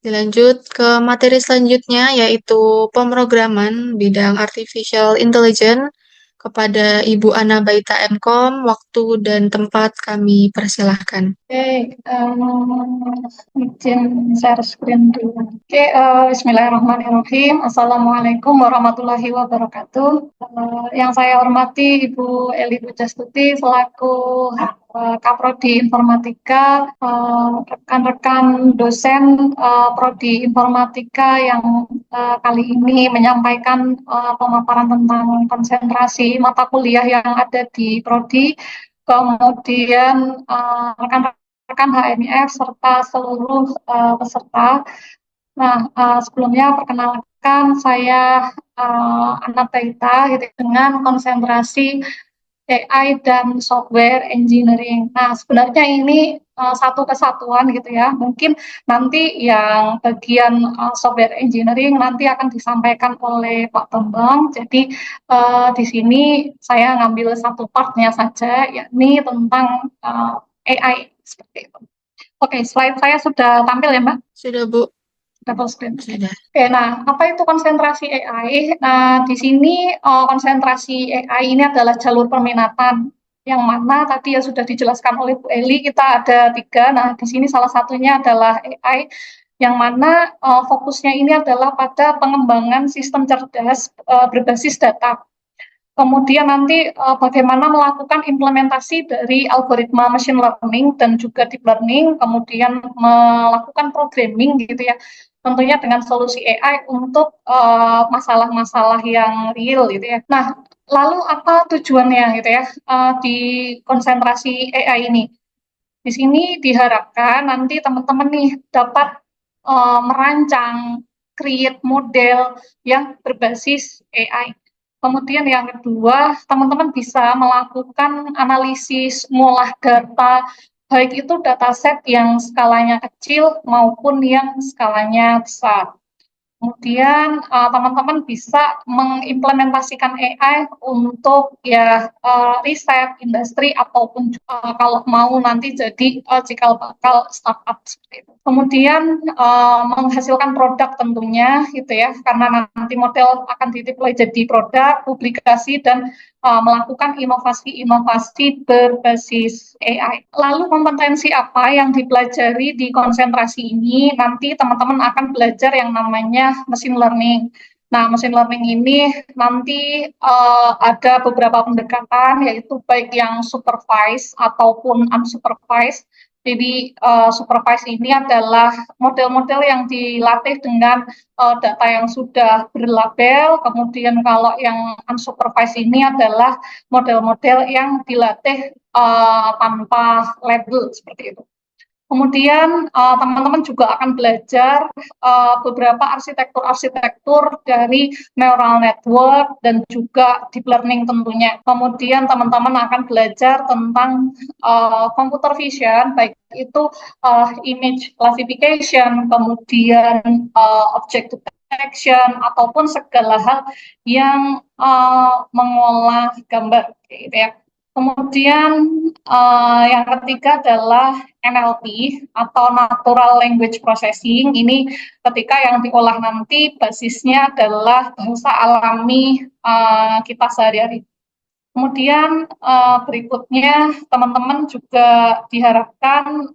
Dilanjut ke materi selanjutnya yaitu pemrograman bidang Artificial Intelligence kepada Ibu Ana Baita MKOM. Waktu dan tempat kami persilahkan. Oke, izin share screen dulu. Oke, Bismillahirrahmanirrahim. Assalamualaikum warahmatullahi wabarakatuh. Yang saya hormati Ibu Eli Pujastuti selaku Kaprodi Informatika, rekan-rekan dosen Prodi Informatika yang kali ini menyampaikan pemaparan tentang konsentrasi mata kuliah yang ada di Prodi, kemudian rekan-rekan HMIF serta seluruh peserta. Nah, sebelumnya perkenalkan saya Ana Taita gitu, dengan konsentrasi AI dan software engineering. Nah, sebenarnya ini satu kesatuan gitu ya. Mungkin nanti yang bagian software engineering nanti akan disampaikan oleh Pak Bambang. Jadi di sini saya ngambil satu partnya saja, yakni tentang AI seperti itu. Oke, slide saya sudah tampil ya, Mbak? Sudah, Bu? Double screen. Oke. Sudah. Oke, nah apa itu konsentrasi AI? Nah, di sini konsentrasi AI ini adalah jalur peminatan yang mana tadi ya sudah dijelaskan oleh Bu Eli, kita ada tiga. Nah, di sini salah satunya adalah AI yang mana fokusnya ini adalah pada pengembangan sistem cerdas berbasis data. Kemudian nanti bagaimana melakukan implementasi dari algoritma machine learning dan juga deep learning, kemudian melakukan programming gitu ya, tentunya dengan solusi AI untuk masalah-masalah yang real gitu ya. Nah, lalu apa tujuannya gitu ya di konsentrasi AI ini? Di sini diharapkan nanti teman-teman nih dapat merancang, create model yang berbasis AI. Kemudian yang kedua, teman-teman bisa melakukan analisis, ngolah data, baik itu dataset yang skalanya kecil maupun yang skalanya besar. Kemudian teman-teman bisa mengimplementasikan AI untuk ya riset, industri ataupun kalau mau nanti jadi cikal bakal startup seperti itu. Kemudian menghasilkan produk tentunya gitu ya, karena nanti model akan dideploy jadi produk, publikasi dan melakukan inovasi-inovasi berbasis AI. Lalu kompetensi apa yang dipelajari di konsentrasi ini? Nanti teman-teman akan belajar yang namanya machine learning. Nah, machine learning ini nanti ada beberapa pendekatan, yaitu baik yang supervised ataupun unsupervised. Jadi supervised ini adalah model-model yang dilatih dengan data yang sudah berlabel, kemudian kalau yang unsupervised ini adalah model-model yang dilatih tanpa label seperti itu. Kemudian teman-teman juga akan belajar beberapa arsitektur-arsitektur dari neural network dan juga deep learning tentunya. Kemudian teman-teman akan belajar tentang computer vision, baik itu image classification, kemudian object detection, ataupun segala hal yang mengolah gambar, gitu ya. Kemudian yang ketiga adalah NLP atau Natural Language Processing. Ini ketika yang diolah nanti basisnya adalah bahasa alami kita sehari-hari. Kemudian berikutnya teman-teman juga diharapkan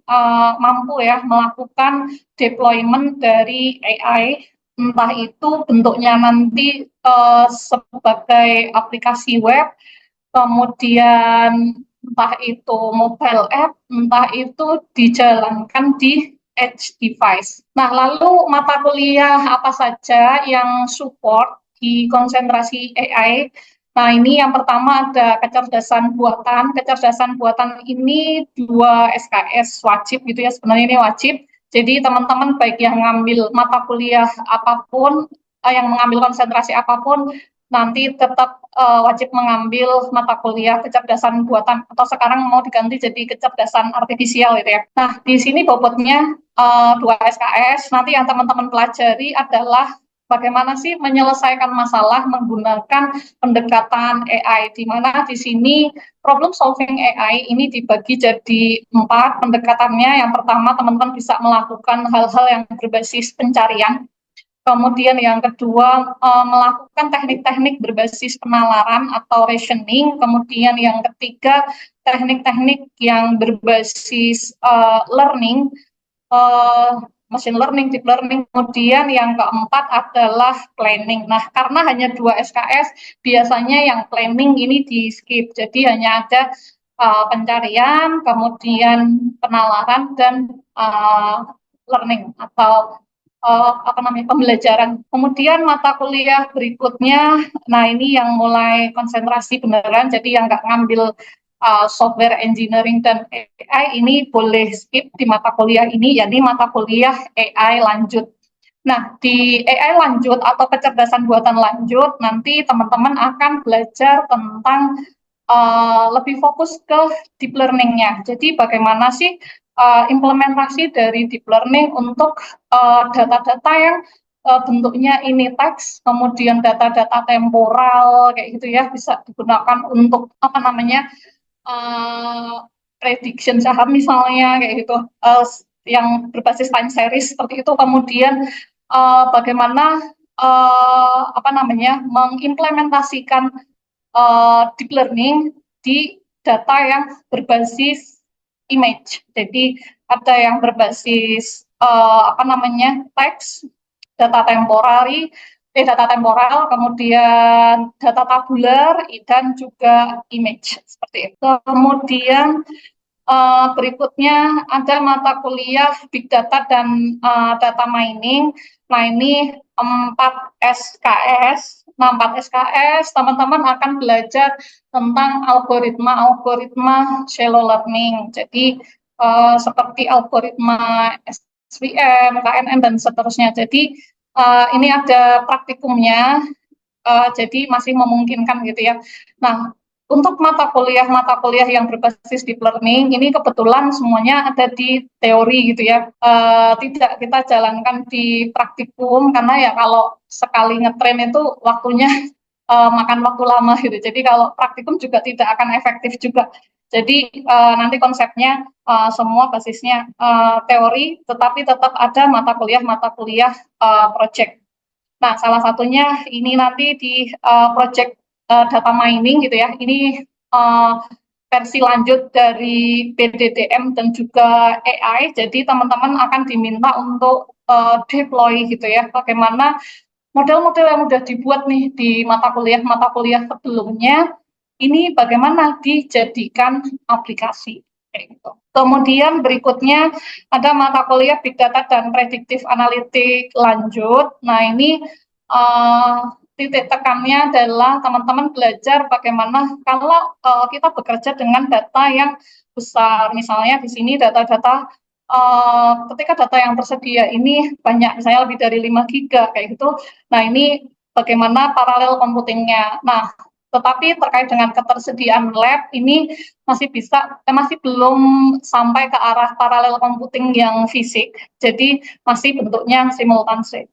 mampu ya melakukan deployment dari AI, entah itu bentuknya nanti sebagai aplikasi web, kemudian entah itu mobile app, entah itu dijalankan di edge device. Nah, lalu mata kuliah apa saja yang support di konsentrasi AI? Nah, ini yang pertama ada kecerdasan buatan. Kecerdasan buatan ini 2 SKS wajib gitu ya, sebenarnya ini wajib. Jadi teman-teman baik yang ngambil mata kuliah apapun, yang mengambil konsentrasi apapun, nanti tetap wajib mengambil mata kuliah kecerdasan buatan atau sekarang mau diganti jadi kecerdasan artifisial gitu ya. Nah, di sini bobotnya 2 SKS. Nanti yang teman-teman pelajari adalah bagaimana sih menyelesaikan masalah menggunakan pendekatan AI, di mana di sini problem solving AI ini dibagi jadi 4 pendekatannya. Yang pertama, teman-teman bisa melakukan hal-hal yang berbasis pencarian. Kemudian yang kedua, melakukan teknik-teknik berbasis penalaran atau rationing. Kemudian yang ketiga, teknik-teknik yang berbasis learning, uh, machine learning, deep learning. Kemudian yang keempat adalah planning. Nah, karena hanya 2 SKS, biasanya yang planning ini di skip. Jadi hanya ada pencarian, kemudian penalaran, dan learning atau apa namanya, pembelajaran. Kemudian mata kuliah berikutnya, nah ini yang mulai konsentrasi beneran, jadi yang nggak ngambil software engineering dan AI ini boleh skip di mata kuliah ini, jadi mata kuliah AI lanjut. Nah, di AI lanjut atau kecerdasan buatan lanjut, nanti teman-teman akan belajar tentang lebih fokus ke deep learning-nya. Jadi bagaimana sih implementasi dari deep learning untuk data-data yang bentuknya ini teks, kemudian data-data temporal kayak gitu ya, bisa digunakan untuk apa namanya, uh, prediction saham misalnya kayak gitu, yang berbasis time series seperti itu. Kemudian bagaimana apa namanya, mengimplementasikan deep learning di data yang berbasis image. Jadi ada yang berbasis apa namanya, teks, data temporary, data temporal, kemudian data tabular, dan juga image seperti itu. Kemudian berikutnya ada mata kuliah Big Data dan Data Mining. Nah, ini 4 SKS. Nah, 4 SKS, teman-teman akan belajar tentang algoritma-algoritma shallow learning. Jadi, seperti algoritma SVM, KNN, dan seterusnya. Jadi, ini ada praktikumnya, jadi masih memungkinkan gitu ya. Nah, untuk mata kuliah yang berbasis deep learning ini kebetulan semuanya ada di teori gitu ya. Tidak kita jalankan di praktikum karena ya kalau sekali ngetrain itu waktunya makan waktu lama gitu. Jadi kalau praktikum juga tidak akan efektif juga. Jadi nanti konsepnya semua basisnya teori, tetapi tetap ada mata kuliah project. Nah, salah satunya ini nanti di project data mining gitu ya. Ini uh, versi lanjut dari BDDM dan juga AI. Jadi teman-teman akan diminta untuk deploy gitu ya. Bagaimana model-model yang sudah dibuat nih di mata kuliah sebelumnya, ini bagaimana dijadikan aplikasi. Kayak gitu. Kemudian berikutnya ada mata kuliah Big Data dan Predictive Analytics lanjut. Nah, ini titik tekannya adalah teman-teman belajar bagaimana kalau kita bekerja dengan data yang besar. Misalnya di sini data-data ketika data yang tersedia ini banyak, misalnya lebih dari 5 giga kayak gitu. Nah, ini bagaimana paralel computingnya. Nah, tetapi terkait dengan ketersediaan lab ini masih belum sampai ke arah paralel computing yang fisik. Jadi masih bentuknya simultanse.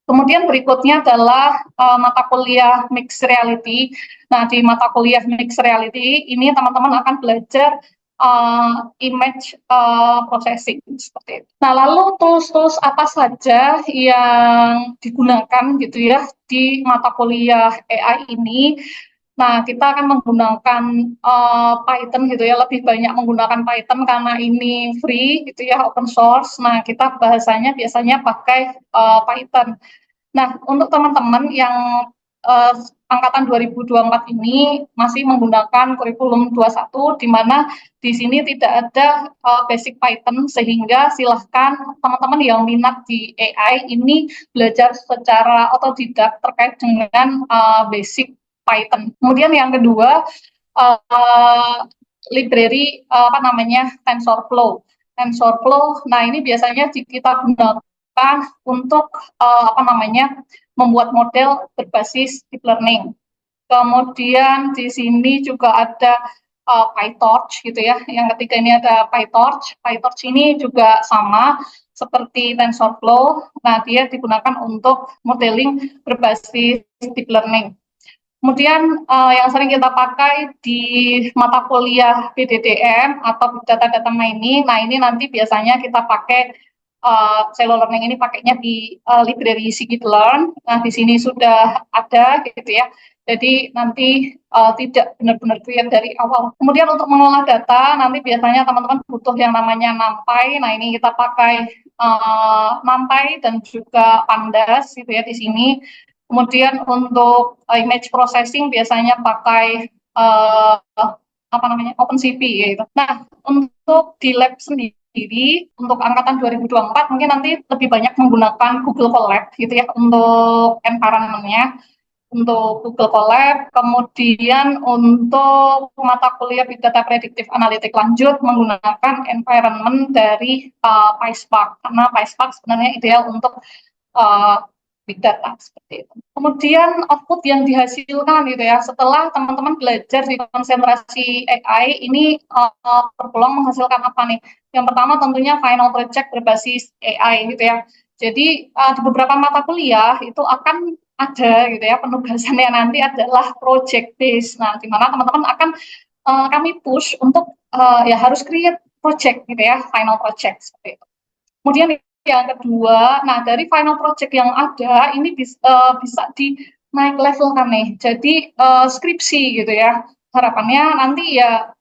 Kemudian berikutnya adalah mata kuliah mixed reality. Nah, di mata kuliah mixed reality ini teman-teman akan belajar image processing seperti itu. Nah, lalu tools-tools apa saja yang digunakan gitu ya di mata kuliah AI ini? Nah, kita akan menggunakan Python gitu ya, lebih banyak menggunakan Python karena ini free gitu ya, open source. Nah, kita bahasanya biasanya pakai Python. Nah, untuk teman-teman yang uh, angkatan 2024 ini masih menggunakan kurikulum 21, di mana di sini tidak ada basic Python, sehingga silahkan teman-teman yang minat di AI ini belajar secara otodidak terkait dengan basic Python. Kemudian yang kedua, uh, library apa namanya, TensorFlow. TensorFlow, nah ini biasanya kita gunakan untuk apa namanya, membuat model berbasis deep learning. Kemudian di sini juga ada PyTorch gitu ya. Yang ketiga ini ada PyTorch. PyTorch ini juga sama seperti TensorFlow. Nah, dia digunakan untuk modeling berbasis deep learning. Kemudian yang sering kita pakai di mata kuliah BDDM atau data mining. Nah, ini nanti biasanya kita pakai shallow learning ini pakainya di library scikit-learn. Nah, di sini sudah ada gitu ya. Jadi nanti tidak benar-benar create dari awal. Kemudian untuk mengolah data, nanti biasanya teman-teman butuh yang namanya NumPy. Nah, ini kita pakai NumPy dan juga Pandas gitu ya di sini. Kemudian untuk image processing biasanya pakai apa namanya OpenCV gitu. Nah, untuk di lab sendiri untuk angkatan 2024 mungkin nanti lebih banyak menggunakan Google Colab gitu ya untuk environment-nya, untuk Google Colab. Kemudian untuk mata kuliah Big Data Predictive Analytics lanjut menggunakan environment dari PySpark, karena PySpark sebenarnya ideal untuk uh, big data seperti itu. Kemudian output yang dihasilkan gitu ya, setelah teman-teman belajar di konsentrasi AI ini berpeluang menghasilkan apa nih? Yang pertama tentunya final project berbasis AI gitu ya. Jadi di beberapa mata kuliah itu akan ada gitu ya penugasannya nanti adalah project based. Nah, di mana teman-teman akan kami push untuk ya harus create project gitu ya, final project seperti itu. Kemudian yang kedua, nah dari final project yang ada ini bisa di naik level kan nih. Jadi skripsi gitu ya. Harapannya nanti ya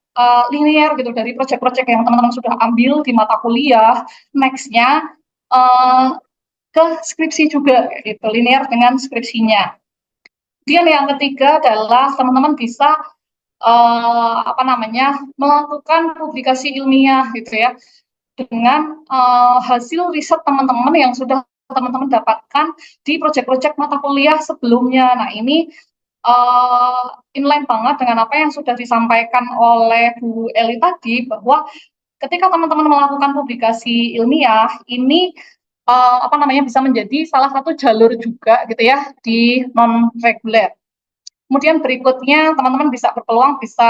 linear gitu dari project-project yang teman-teman sudah ambil di mata kuliah, nextnya uh, ke skripsi juga gitu, linear dengan skripsinya. Kemudian yang ketiga adalah teman-teman bisa apa namanya melakukan publikasi ilmiah gitu ya dengan hasil riset teman-teman yang sudah teman-teman dapatkan di proyek-proyek mata kuliah sebelumnya. Nah, ini inline banget dengan apa yang sudah disampaikan oleh Bu Eli tadi, bahwa ketika teman-teman melakukan publikasi ilmiah, ini apa namanya bisa menjadi salah satu jalur juga gitu ya di non reguler. Kemudian berikutnya teman-teman bisa berpeluang bisa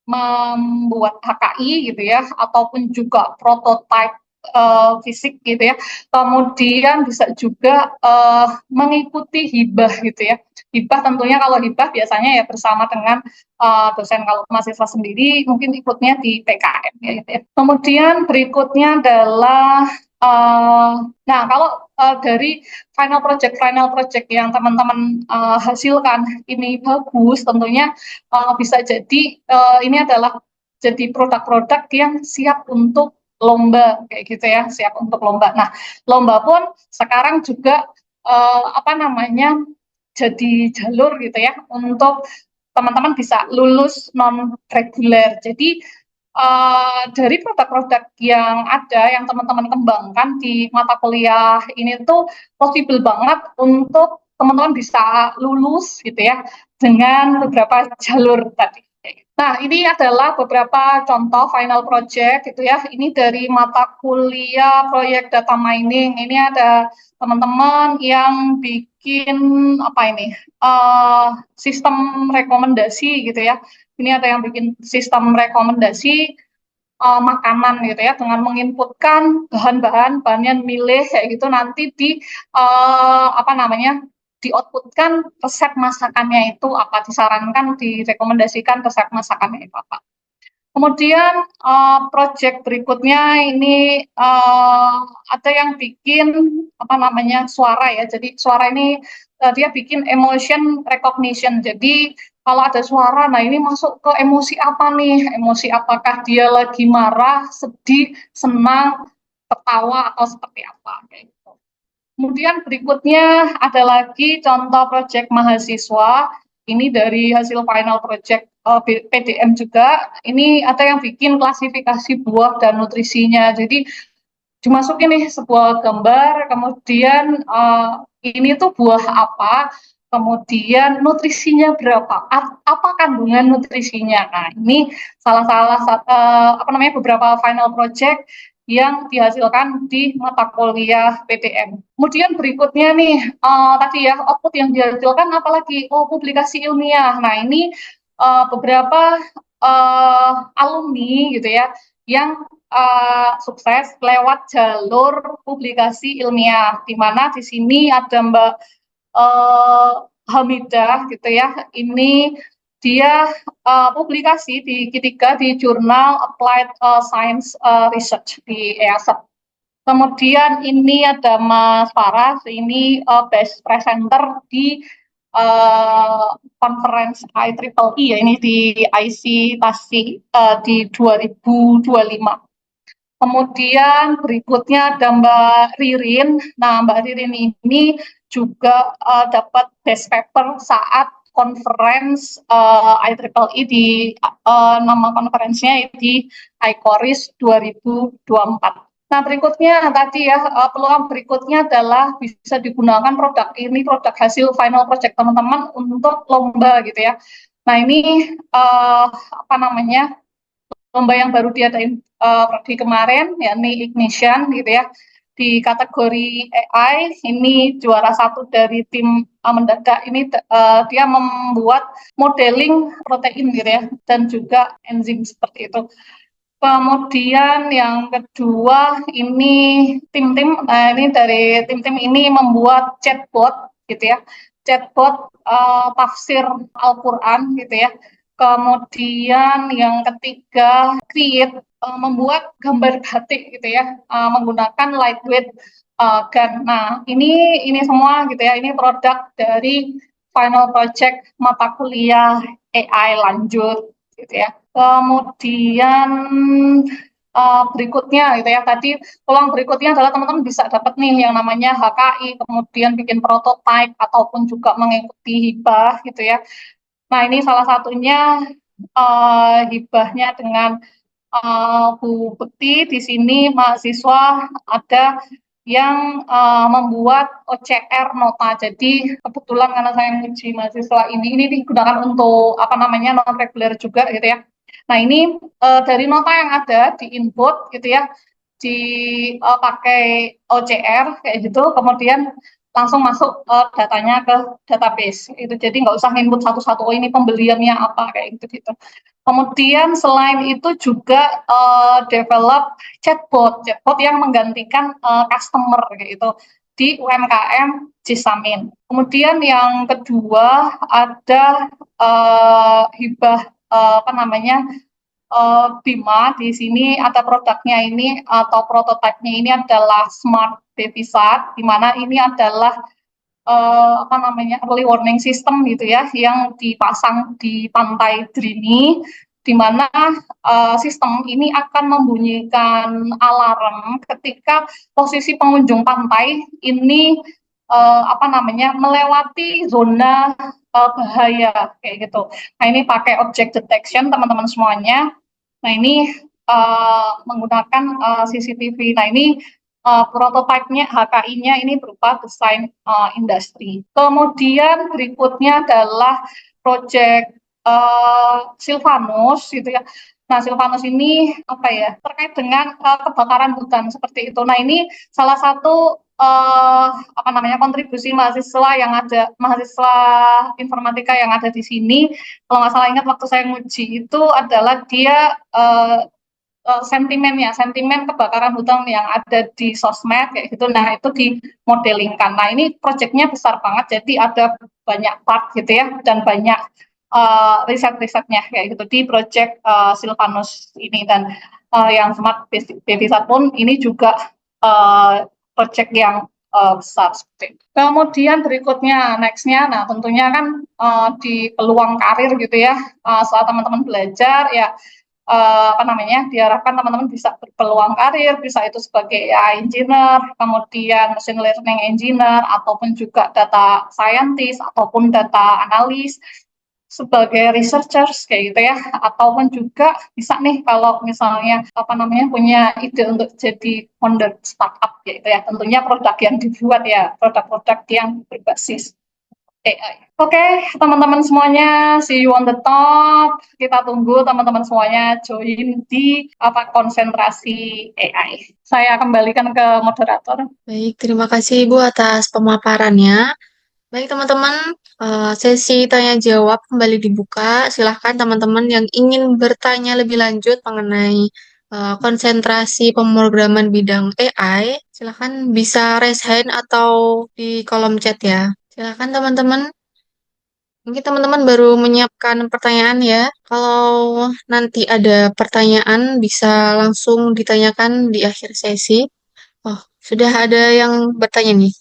membuat HKI gitu ya, ataupun juga prototipe fisik gitu ya. Kemudian bisa juga mengikuti hibah gitu ya. Hibah tentunya kalau hibah biasanya ya bersama dengan dosen, kalau mahasiswa sendiri mungkin ikutnya di PKM ya, gitu ya. Kemudian berikutnya adalah nah kalau dari final project yang teman-teman hasilkan ini bagus, tentunya bisa jadi ini adalah jadi produk-produk yang siap untuk lomba kayak gitu ya, siap untuk lomba. Nah, lomba pun sekarang juga apa namanya jadi jalur gitu ya untuk teman-teman bisa lulus non reguler. Jadi dari produk-produk yang ada yang teman-teman kembangkan di mata kuliah ini tuh possible banget untuk teman-teman bisa lulus gitu ya dengan beberapa jalur tadi. Nah, ini adalah beberapa contoh final project gitu ya. Ini dari mata kuliah proyek data mining. Ini ada teman-teman yang bikin apa ini? Sistem rekomendasi gitu ya. Ini ada yang bikin sistem rekomendasi makanan gitu ya dengan menginputkan bahan-bahannya milih kayak gitu nanti di apa namanya di-outputkan resep masakannya itu apa, disarankan direkomendasikan resep masakannya itu apa. Kemudian project berikutnya ini ada yang bikin apa namanya suara ya. Jadi suara ini dia bikin emotion recognition. Jadi kalau ada suara, nah ini masuk ke emosi apa nih? Emosi apakah dia lagi marah, sedih, senang, tertawa atau seperti apa? Kayak gitu. Kemudian berikutnya ada lagi contoh proyek mahasiswa. Ini dari hasil final project PDM juga. Ini ada yang bikin klasifikasi buah dan nutrisinya. Jadi dimasukin nih sebuah gambar, kemudian ini tuh buah apa, kemudian nutrisinya berapa, apa kandungan nutrisinya. Nah, ini salah-salah apa namanya beberapa final project yang dihasilkan di mata kuliah PTM. Kemudian berikutnya nih, tadi ya output yang dihasilkan apalagi, oh publikasi ilmiah. Nah ini beberapa alumni gitu ya, yang sukses lewat jalur publikasi ilmiah, di mana di sini ada Mbak eh, Hamidah gitu ya. Ini dia publikasi di ketiga di jurnal Applied Science Research di EASA. Kemudian ini ada Mas Faras, ini best presenter di uh, conference IEEE ya, ini di IC Tasik di 2025. Kemudian berikutnya ada Mbak Ririn. Nah, Mbak Ririn ini juga dapat best paper saat conference IEEE di nama konferensinya di ICORIS 2024. Nah, berikutnya tadi ya, peluang berikutnya adalah bisa digunakan produk ini, produk hasil final project teman-teman untuk lomba gitu ya. Nah, ini apa namanya, lomba yang baru diadain di kemarin, yakni Ignition gitu ya. Di kategori AI, ini juara satu dari tim mendadak ini dia membuat modeling protein gitu ya, dan juga enzim seperti itu. Kemudian yang kedua ini tim-tim, nah ini dari tim-tim ini membuat chatbot gitu ya, chatbot tafsir Al-Quran gitu ya. Kemudian yang ketiga create membuat gambar batik gitu ya, menggunakan lightweight gun. Nah ini semua gitu ya, ini produk dari final project mata kuliah AI lanjut gitu ya. Kemudian berikutnya gitu ya, tadi peluang berikutnya adalah teman-teman bisa dapat nih yang namanya HKI, kemudian bikin prototipe ataupun juga mengikuti hibah gitu ya. Nah ini salah satunya hibahnya dengan Bu Bekti. Di sini mahasiswa ada yang membuat OCR nota. Jadi kebetulan karena saya menguji mahasiswa ini digunakan untuk apa namanya non reguler juga gitu ya. Nah ini dari nota yang ada di input gitu ya, dipakai OCR kayak gitu, kemudian langsung masuk datanya ke database itu. Jadi nggak usah input satu-satu, oh ini pembeliannya apa kayak gitu gitu. Kemudian selain itu juga develop chatbot yang menggantikan customer gitu di UMKM Cisamin. Kemudian yang kedua ada hibah apa namanya Bima. Di sini ada produknya ini atau prototipenya ini adalah Smart Baby Sat, di mana ini adalah apa namanya early warning system gitu ya, yang dipasang di pantai Drini, di mana sistem ini akan membunyikan alarm ketika posisi pengunjung pantai ini apa namanya melewati zona bahaya kayak gitu. Nah ini pakai object detection teman-teman semuanya. Nah ini menggunakan CCTV. Nah ini prototipenya HKI-nya ini berupa desain industri. Kemudian berikutnya adalah proyek Silvanus gitu ya. Nah, Silvanus ini apa ya, terkait dengan kebakaran hutan seperti itu. Nah, ini salah satu apa namanya kontribusi mahasiswa yang ada, mahasiswa informatika yang ada di sini. Kalau nggak salah ingat waktu saya nguji itu adalah dia sentimen kebakaran hutan yang ada di sosmed kayak gitu. Nah, itu dimodelingkan. Nah, ini proyeknya besar banget, jadi ada banyak part gitu ya, dan banyak riset-risetnya kayak gitu di proyek Silvanus ini. Dan yang Smart Baby Sat pun ini juga proyek yang besar seperti itu. Kemudian berikutnya, nextnya, nah tentunya kan di peluang karir gitu ya, setelah teman-teman belajar ya apa namanya diharapkan teman-teman bisa berpeluang karir, bisa itu sebagai AI engineer, kemudian machine learning engineer, ataupun juga data scientist, ataupun data analis sebagai researchers kayak gitu ya, ataupun juga bisa nih kalau misalnya apa namanya punya ide untuk jadi founder startup gitu ya, tentunya produk yang dibuat ya produk-produk yang berbasis AI. Oke, teman-teman semuanya, see you on the top. Kita tunggu teman-teman semuanya join di apa konsentrasi AI. Saya kembalikan ke moderator. Baik, terima kasih Ibu atas pemaparannya. Baik teman-teman, sesi tanya jawab kembali dibuka. Silahkan teman-teman yang ingin bertanya lebih lanjut mengenai konsentrasi pemrograman bidang AI, silakan bisa raise hand atau di kolom chat ya. Silakan teman-teman. Mungkin teman-teman baru menyiapkan pertanyaan ya. Kalau nanti ada pertanyaan bisa langsung ditanyakan di akhir sesi. Oh, sudah ada yang bertanya nih.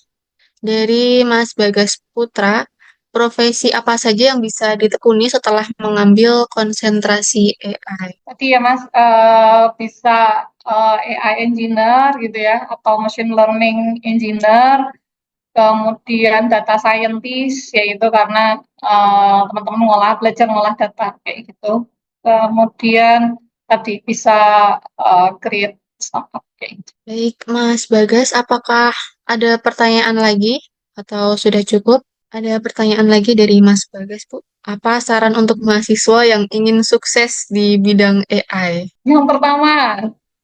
Dari Mas Bagas Putra, profesi apa saja yang bisa ditekuni setelah mengambil konsentrasi AI? Tadi ya Mas, bisa AI engineer gitu ya, atau machine learning engineer, kemudian data scientist, yaitu karena teman-teman belajar ngolah data kayak gitu. Kemudian tadi bisa create startup kayak gitu. Baik, Mas Bagas, apakah ada pertanyaan lagi atau sudah cukup? Ada pertanyaan lagi dari Mas Bagas, Bu. Apa saran untuk mahasiswa yang ingin sukses di bidang AI? Yang pertama,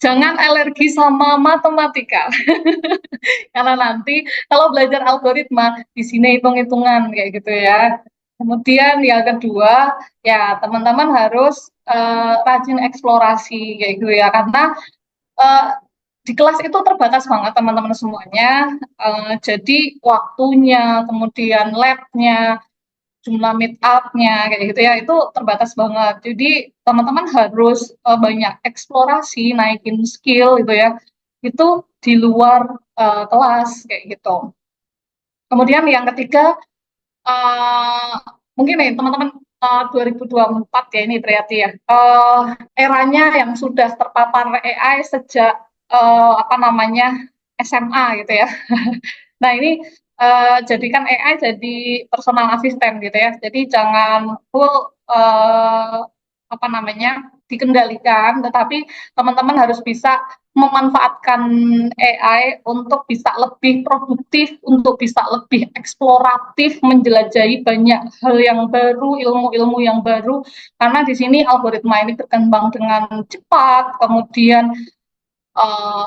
jangan alergi sama matematika. Karena nanti kalau belajar algoritma, di sini hitung-hitungan kayak gitu ya. Kemudian yang kedua, ya teman-teman harus rajin eksplorasi kayak gitu ya. Karena eh, di kelas itu terbatas banget teman-teman semuanya. Jadi waktunya, kemudian labnya, jumlah meet up-nya kayak gitu ya, itu terbatas banget. Jadi teman-teman harus banyak eksplorasi, naikin skill gitu ya. Itu di luar kelas kayak gitu. Kemudian yang ketiga, uh, mungkin nih teman-teman 2024 ya ini berarti ya, eranya yang sudah terpapar AI sejak apa namanya SMA gitu ya. Nah ini jadikan AI jadi personal assistant gitu ya. Jadi jangan full apa namanya dikendalikan, tetapi teman-teman harus bisa memanfaatkan AI untuk bisa lebih produktif, untuk bisa lebih eksploratif, menjelajahi banyak hal yang baru, ilmu-ilmu yang baru. Karena di sini algoritma ini berkembang dengan cepat, kemudian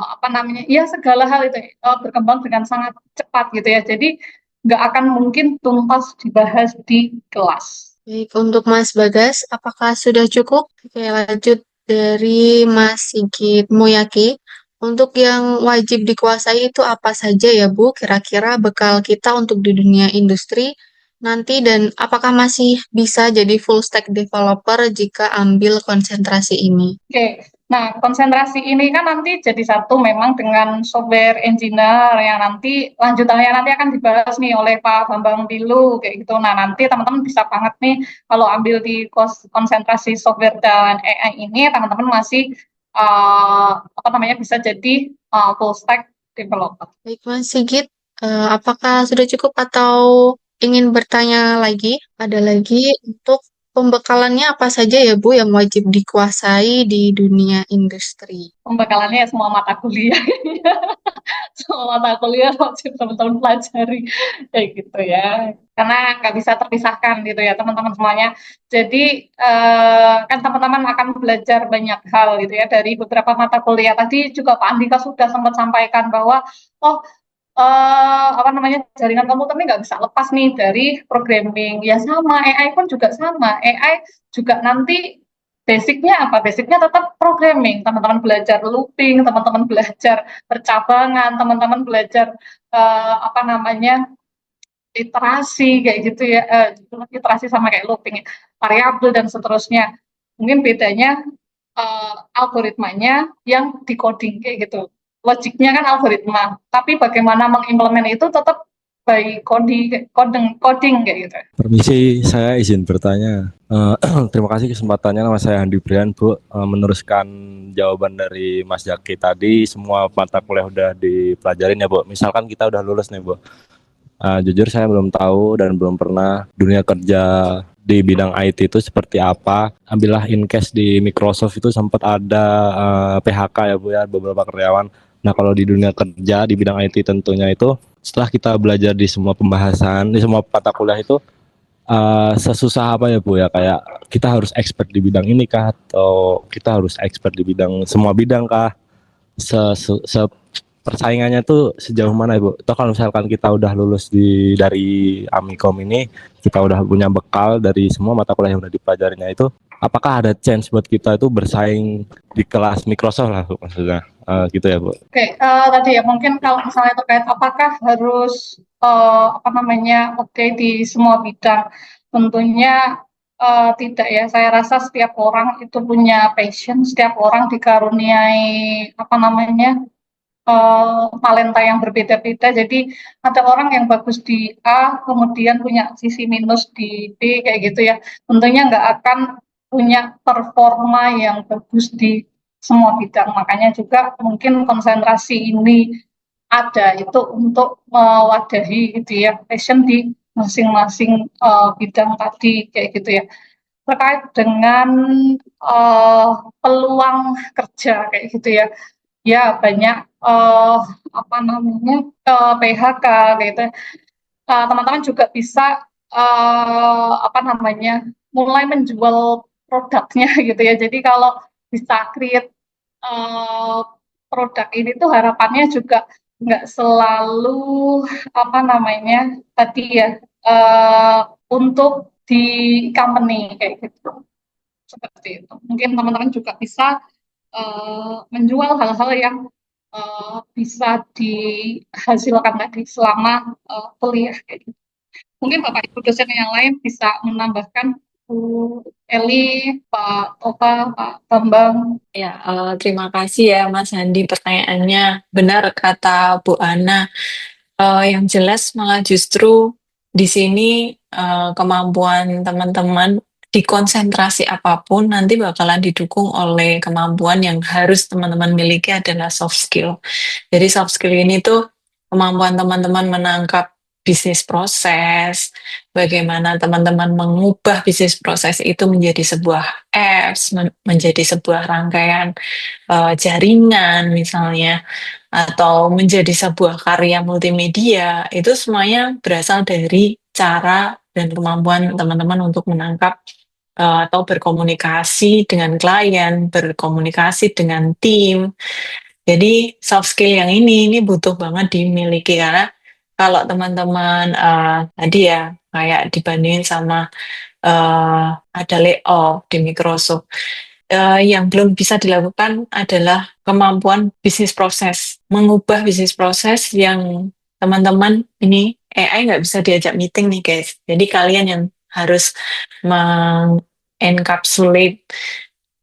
apa namanya, ya segala hal itu berkembang dengan sangat cepat gitu ya. Jadi nggak akan mungkin tuntas dibahas di kelas. Baik, untuk Mas Bagas, apakah sudah cukup? Oke, lanjut dari Mas Sigit Muyaki. Untuk yang wajib dikuasai itu apa saja ya, Bu? Kira-kira bekal kita untuk di dunia industri nanti dan apakah masih bisa jadi full stack developer jika ambil konsentrasi ini? Oke, nah konsentrasi ini kan nanti jadi satu memang dengan software engineer yang nanti lanjutannya nanti akan dibahas nih oleh Pak Bambang Bilu kayak gitu. Nah nanti teman-teman bisa banget nih kalau ambil di konsentrasi software dan AI ini teman-teman masih apa namanya bisa jadi full stack developer. Baik, Mas Sigit, apakah sudah cukup atau ingin bertanya lagi? Ada lagi untuk pembekalannya apa saja ya, Bu, yang wajib dikuasai di dunia industri? Pembekalannya ya semua mata kuliah. Semua mata kuliah wajib teman-teman pelajari kayak gitu ya, karena nggak bisa terpisahkan gitu ya teman-teman semuanya. Jadi kan teman-teman akan belajar banyak hal gitu ya dari beberapa mata kuliah. Tadi juga Pak Andika sudah sempat sampaikan bahwa oh apa namanya jaringan komputer ini nggak bisa lepas nih dari programming. Ya sama, AI pun juga sama. AI juga nanti basicnya apa? Basicnya tetap programming. Teman-teman belajar looping, teman-teman belajar percabangan, teman-teman belajar apa namanya literasi kayak gitu ya, literasi sama kayak looping, variabel dan seterusnya. Mungkin bedanya algoritmanya yang di coding kayak gitu. Logiknya kan algoritma, tapi bagaimana mengimplement itu tetap by coding kayak gitu. Permisi, saya izin bertanya. Terima kasih kesempatannya. Nama saya Handi Brian, Bu. Meneruskan jawaban dari Mas Jaki tadi, semua mata kuliah udah dipelajarin ya, Bu. Misalkan kita udah lulus nih, Bu. Jujur saya belum tahu dan belum pernah dunia kerja di bidang IT itu seperti apa. Ambillah in case di Microsoft itu sempat ada PHK ya, Bu ya, beberapa karyawan. Nah, kalau di dunia kerja di bidang IT tentunya itu setelah kita belajar di semua pembahasan, di semua mata kuliah itu sesusah apa ya Bu ya, kayak kita harus expert di bidang ini kah atau kita harus expert di bidang semua bidang kah, seperti persaingannya tuh sejauh mana Bu? Atau kalau misalkan kita udah lulus dari Amikom ini, kita udah punya bekal dari semua mata kuliah yang udah dipelajarinya itu, apakah ada chance buat kita itu bersaing di kelas Microsoft lah Bu, maksudnya. Gitu ya Bu. Oke, tadi ya mungkin kalau misalnya terkait apakah harus apa namanya oke di semua bidang, tentunya tidak ya. Saya rasa setiap orang itu punya passion, setiap orang dikaruniai apa namanya talenta yang berbeda-beda. Jadi ada orang yang bagus di A, kemudian punya sisi minus di B kayak gitu ya. Tentunya nggak akan punya performa yang bagus di semua bidang. Makanya juga mungkin konsentrasi ini ada itu untuk mewadahi gitu ya passion di masing-masing bidang tadi kayak gitu ya. Terkait dengan uh, peluang kerja kayak gitu ya. Ya, banyak apa namanya PHK gitu. Teman-teman juga bisa apa namanya mulai menjual produknya gitu ya. Jadi kalau bisa create eh, produk ini tuh harapannya juga nggak selalu apa namanya tadi ya eh, untuk di company kayak gitu. Seperti itu. Mungkin teman-teman juga bisa menjual hal-hal yang bisa dihasilkan tadi selama kuliah. Kayak gitu. Mungkin Bapak Ibu dosen yang lain bisa menambahkan Bu Eli, Pak Topa, Pak Bambang. Ya, terima kasih ya Mas Handi pertanyaannya. Benar kata Bu Ana. Yang jelas malah justru di sini kemampuan teman-teman di konsentrasi apapun nanti bakalan didukung oleh kemampuan yang harus teman-teman miliki adalah soft skill. Jadi soft skill ini tuh kemampuan teman-teman menangkap bisnis proses, bagaimana teman-teman mengubah bisnis proses itu menjadi sebuah apps, menjadi sebuah rangkaian jaringan misalnya, atau menjadi sebuah karya multimedia, itu semuanya berasal dari cara dan kemampuan teman-teman untuk menangkap atau berkomunikasi dengan klien, berkomunikasi dengan tim. Jadi soft skill yang ini butuh banget dimiliki karena kalau teman-teman tadi ya kayak dibandingin sama ada layoff di Microsoft, yang belum bisa dilakukan adalah kemampuan bisnis proses, mengubah bisnis proses yang teman-teman ini AI nggak bisa diajak meeting nih guys. Jadi kalian yang harus mengencapsulate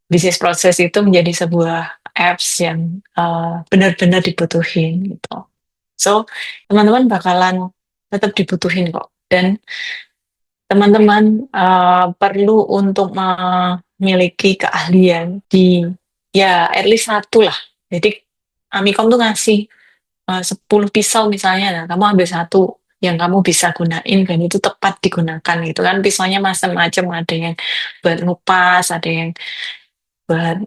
bisnis proses itu menjadi sebuah apps yang benar-benar dibutuhin gitu. So teman-teman bakalan tetap dibutuhin kok. Dan teman-teman perlu untuk memiliki keahlian di ya at least satu lah. Jadi Amikom tuh ngasih 10 pisau misalnya, nah kamu ambil satu yang kamu bisa gunain dan itu tepat digunakan gitu kan. Pisaunya macam-macam, ada yang buat ngupas, ada yang buat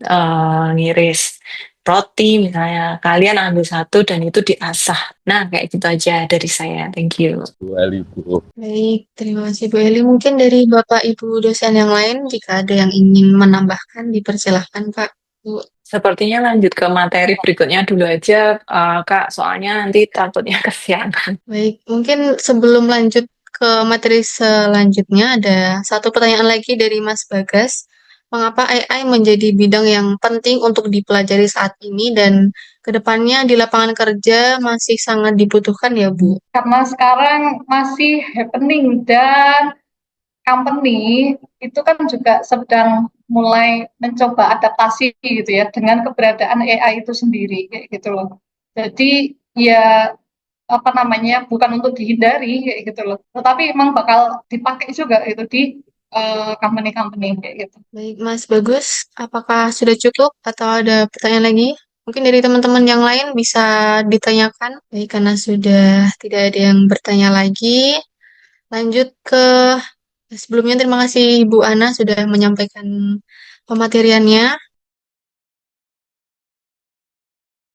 ngiris roti misalnya. Kalian ambil satu dan itu diasah. Nah kayak gitu aja dari saya. Thank you. Bu Eli, Bu. Baik, terima kasih Bu Eli. Mungkin dari Bapak Ibu dosen yang lain, jika ada yang ingin menambahkan, dipersilahkan Pak. Bu. Sepertinya lanjut ke materi berikutnya dulu aja, Kak. Soalnya nanti takutnya kesiangan. Baik, mungkin sebelum lanjut ke materi selanjutnya, ada satu pertanyaan lagi dari Mas Bagas. Mengapa AI menjadi bidang yang penting untuk dipelajari saat ini dan kedepannya di lapangan kerja masih sangat dibutuhkan ya, Bu? Karena sekarang masih happening dan company itu kan juga sedang mulai mencoba adaptasi gitu ya dengan keberadaan AI itu sendiri kayak gitu loh. Jadi ya apa namanya bukan untuk dihindari kayak gitu loh, tetapi emang bakal dipakai juga itu di company-company kayak gitu. Baik, Mas Bagus, apakah sudah cukup atau ada pertanyaan lagi? Mungkin dari teman-teman yang lain bisa ditanyakan. Baik, karena sudah tidak ada yang bertanya lagi, lanjut ke sebelumnya terima kasih Bu Ana sudah menyampaikan pemateriannya.